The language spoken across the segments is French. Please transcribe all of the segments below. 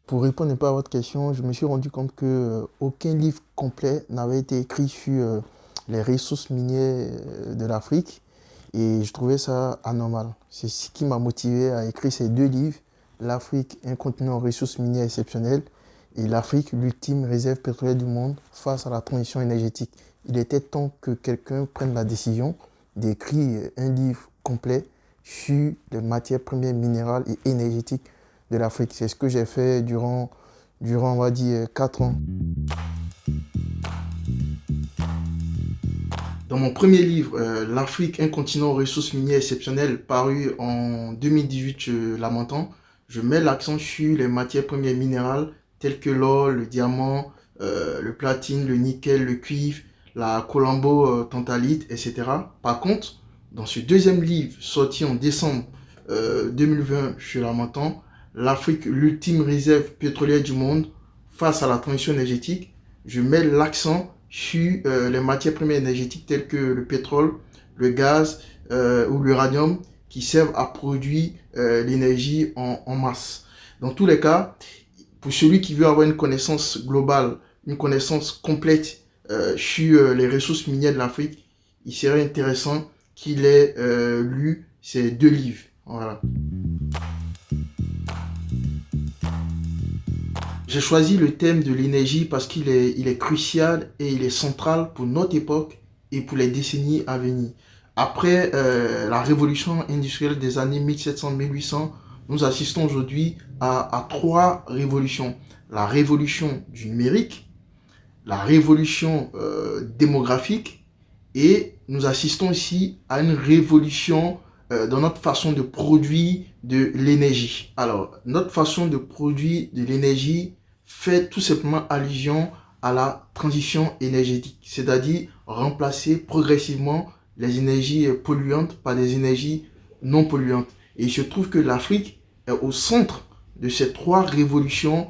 Pour répondre un peu à votre question, je me suis rendu compte que aucun livre complet n'avait été écrit sur les ressources minières de l'Afrique et je trouvais ça anormal. C'est ce qui m'a motivé à écrire ces deux livres, L'Afrique, un continent aux ressources minières exceptionnelles et l'Afrique, l'ultime réserve pétrolière du monde face à la transition énergétique. Il était temps que quelqu'un prenne la décision d'écrire un livre complet sur les matières premières minérales et énergétiques de l'Afrique. C'est ce que j'ai fait durant, on va dire, 4 ans. Dans mon premier livre, L'Afrique, un continent aux ressources minières exceptionnelles, paru en 2018 chez Lamentin, je mets l'accent sur les matières premières minérales telles que l'or, le diamant, le platine, le nickel, le cuivre, la collambo-tantalite, etc. Par contre, dans ce deuxième livre, sorti en décembre 2020 chez Lamentin, L'Afrique, l'ultime réserve pétrolière du monde face à la transition énergétique, je mets l'accent sur les matières premières énergétiques telles que le pétrole, le gaz ou l'uranium qui servent à produire l'énergie en masse. Dans tous les cas, pour celui qui veut avoir une connaissance globale, une connaissance complète sur les ressources minières de l'Afrique, il serait intéressant qu'il ait lu ces deux livres. Voilà. J'ai choisi le thème de l'énergie parce qu'il est crucial et il est central pour notre époque et pour les décennies à venir. Après la révolution industrielle des années 1700-1800, nous assistons aujourd'hui à trois révolutions. La révolution du numérique, la révolution démographique et nous assistons ici à une révolution dans notre façon de produire de l'énergie. Alors, notre façon de produire de l'énergie fait tout simplement allusion à la transition énergétique, c'est-à-dire remplacer progressivement les énergies polluantes par des énergies non polluantes. Et il se trouve que l'Afrique est au centre de ces trois révolutions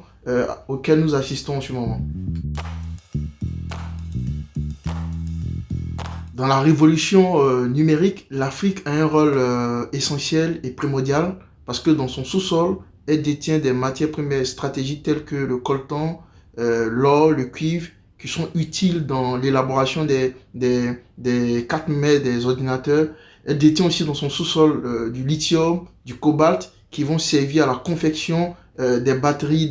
auxquelles nous assistons en ce moment. Dans la révolution numérique, l'Afrique a un rôle essentiel et primordial parce que dans son sous-sol, elle détient des matières premières stratégiques telles que le coltan, l'or, le cuivre, qui sont utiles dans l'élaboration des cartes mères des ordinateurs. Elle détient aussi dans son sous-sol du lithium, du cobalt, qui vont servir à la confection des batteries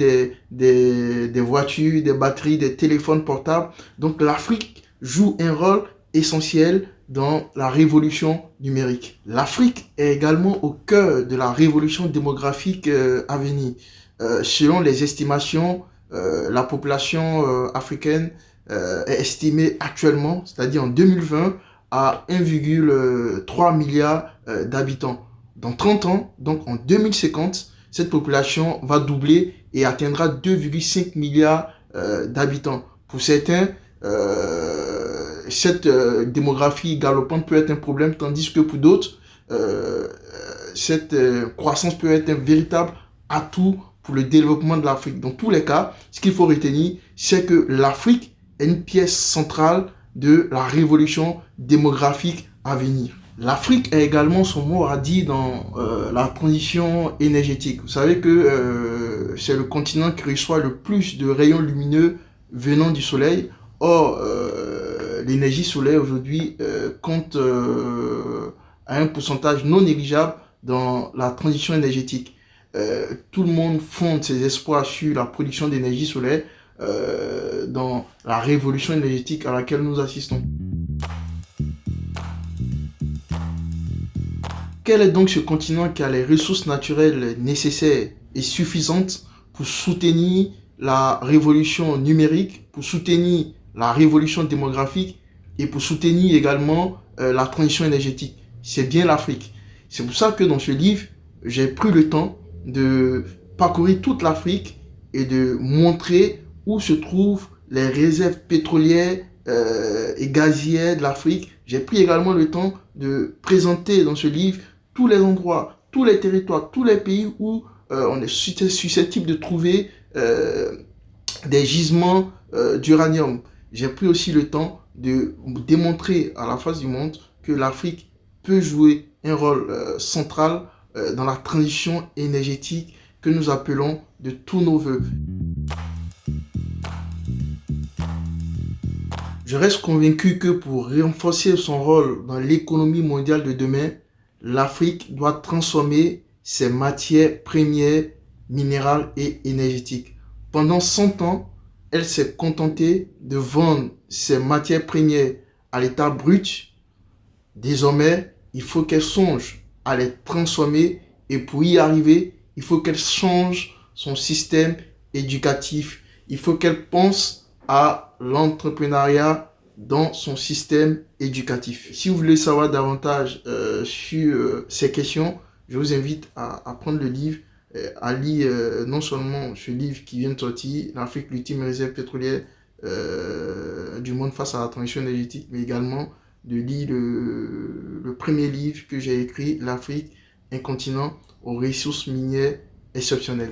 des voitures, des batteries des téléphones portables. Donc l'Afrique joue un rôle essentiel dans la révolution numérique. L'Afrique est également au cœur de la révolution démographique à venir. Selon les estimations, la population africaine est estimée actuellement, c'est-à-dire en 2020, à 1,3 milliard d'habitants. Dans 30 ans, donc en 2050, cette population va doubler et atteindra 2,5 milliards d'habitants. Pour certains, cette démographie galopante peut être un problème, tandis que pour d'autres, cette croissance peut être un véritable atout pour le développement de l'Afrique. Dans tous les cas, ce qu'il faut retenir, c'est que l'Afrique est une pièce centrale de la révolution démographique à venir. L'Afrique a également son mot à dire dans la transition énergétique. Vous savez que c'est le continent qui reçoit le plus de rayons lumineux venant du soleil. Or, l'énergie solaire aujourd'hui compte à un pourcentage non négligeable dans la transition énergétique. Tout le monde fonde ses espoirs sur la production d'énergie solaire dans la révolution énergétique à laquelle nous assistons. Quel est donc ce continent qui a les ressources naturelles nécessaires et suffisantes pour soutenir la révolution numérique, pour soutenir la révolution démographique et pour soutenir également la transition énergétique? C'est bien l'Afrique. C'est pour ça que dans ce livre, j'ai pris le temps de parcourir toute l'Afrique et de montrer où se trouvent les réserves pétrolières et gazières de l'Afrique. J'ai pris également le temps de présenter dans ce livre tous les endroits, tous les territoires, tous les pays où on est susceptible de trouver des gisements d'uranium. J'ai pris aussi le temps de démontrer à la face du monde que l'Afrique peut jouer un rôle central dans la transition énergétique que nous appelons de tous nos voeux. Je reste convaincu que pour renforcer son rôle dans l'économie mondiale de demain, l'Afrique doit transformer ses matières premières, minérales et énergétiques. Pendant 100 ans, elle s'est contentée de vendre ses matières premières à l'état brut. Désormais, il faut qu'elle songe à les transformer et pour y arriver, il faut qu'elle change son système éducatif. Il faut qu'elle pense à l'entrepreneuriat dans son système éducatif. Si vous voulez savoir davantage sur ces questions, je vous invite à prendre le livre, à lire non seulement ce livre qui vient de sortir, L'Afrique, l'ultime réserve pétrolière du monde face à la transition énergétique, mais également de lire le premier livre que j'ai écrit, L'Afrique, un continent aux ressources minières exceptionnelles.